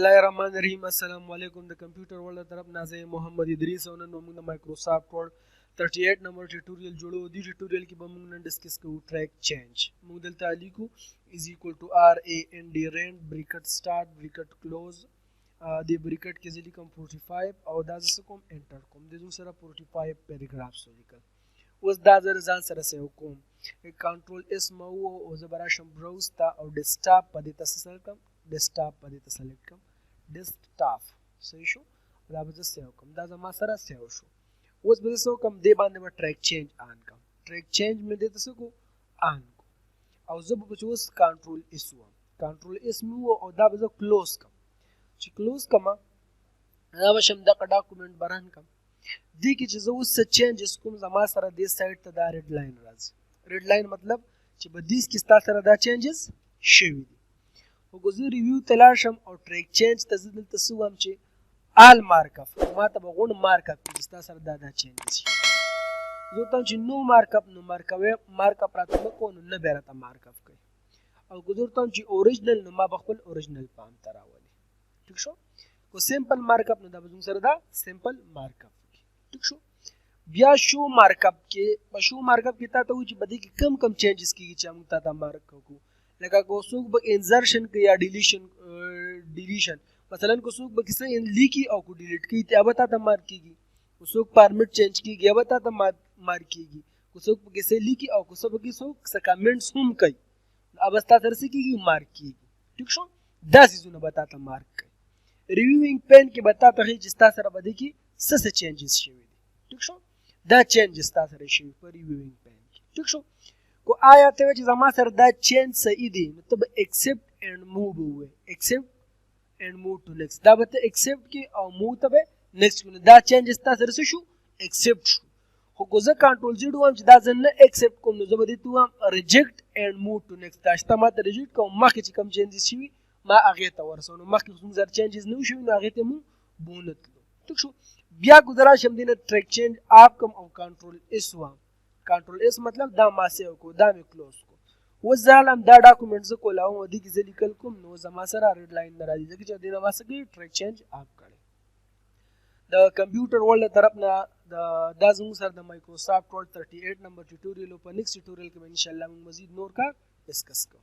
الله الرحمن الرحیم. السلام علیکم. د کمپیوټر ورلد طرف نه زه محمد ادریس او نن موږ د مایکروسافټ ورډ 38 نمبر ټیوټوریال جوړو. دی ټیوټوریال کې به موږ نن ډسکس کوو ټریک چینج. موږ دلته لیکو از ایکوال ټو ار ا ان ډي رینډ بریکټ سٹارټ بریکټ کلوز. د بریکټ کې زه لیکم 45 او دا زه کوم انټر کوم. د دې سره 45 پیراګرافز ولیکل. اوس دا زه ځان سره سیو کوم. کنټرول اس مو او زه براشم براوز ته او ډیسکټاپ په دې تاسو کوم. ډیسکټاپ په دې ته سلیکټ کوم. ډیسکټاپ صحیح شو. دا به زه سیو کوم. دا زما سره سیو شو. اوس به زه کوم دې باندې به ټریک چینج آن کوم. ټریک چینج مې دې ته کو آن کو او زه به اوس کنټرول اس وم. کنټرول اس مې او دا به زه کلوز کوم. چې کلوز کوم دا به شم دغه ډاکومنټ بران کوم. دې کې چې زه اوس څه چینجز کوم زما سره دې سایډ ته دا ریډ لاین راځي. ریډ لاین مطلب چې په دې کې ستا سره دا چینجز شوي دي. خو زه ریویو ته لاړ شم او ټریک چینج ته زه دلته څه وایم چې آل مارکاپ ما ته به غونډ مارکاپ کړي چې ستا سره دا چینجز شي. زه ورته وایم چې نو مارکاپ نو مارکاپ راته نه کوو نو نه بیا راته مارکاپ کوي. او که زه ورته وایم چې اوریجنل نو ما به خپل اوریجنل پام ته راولي. ټیک شو. کو سیمپل مارکاپ نو دا به زموږ سره دا سیمپل مارکاپ وکړي. ټیک شو. بیا شو مارکاپ کې په شو مارکاپ کې تا ته وایي چې په دې کې کم کم چینجز کېږي چې موږ تا ته مارک کوو. لکه که څوک به انزرشن کوي یا ډیلیشن مثلا که څوک به کیسه لیکي او کو ډیلیټ کوي ته به تا ته مارک کېږي. که څوک فارمیټ چینج کېږي یا به تا ته مارک کېږي. که څوک به کیسه لیکي او که څوک به څوک کامنټس هم کوي نو به ستا سره څه کېږي مارک کېږي. ټیک شو. دا څیزونه به تا ته مارک کوي. ریویوینګ پین کې به تا ته ښیي چې ستا سره به دې کې څه چینجز شوي دي. ټیک شو. دا چینجز ستا سره شوي په ریویوینګ پین کې. ټیک شو. کو آیا ته چې زما سره دا چینج صحیح دی نو ته به ایکسپټ اینڈ موو به ووایې. ایکسپټ اینڈ موو ټو نیکسټ. دا به ته ایکسپټ کې او موو ته به نیکسټ کړو. دا چینج ستا سره څه شو ایکسپټ شو. خو که زه کنټرول زیډ ووایم چې دا زه نه ایکسپټ کوم نو زه به دې ته ووایم ریجیکټ اینډ موو ټو نیکسټ. دا شته ما ته ریجیکټ کوم مخکې چې کوم چینجز شوي ما هغې ته ورسوم. نو مخکې کوم زر چینجز نه وو شوي نو هغې ته مونږ بونه تلو. ټیک شو. بیا که زه راشم دې نه ټریک چینج آپ کوم او کنټرول اس وایم. کنټرول اس مطلب دا ما سیو کو دا مې کلوز کو. اوس زه حالم دا ډاکومنټ زه کولاوم او دې کې زه لیکل کوم نو زما سره ریډ لاین نه راځي ځکه چې دې نه ما څه کوي ټریک چینج آپ کړی. د کمپیوټر ورلډ له طرف نه دا زموږ سره د مایکروسافټ ورډ 38 نمبر ټیوټوریال په نیکسټ ټیوټوریال کې به انشاءالله موږ مزید نور کار ډسکس کوو.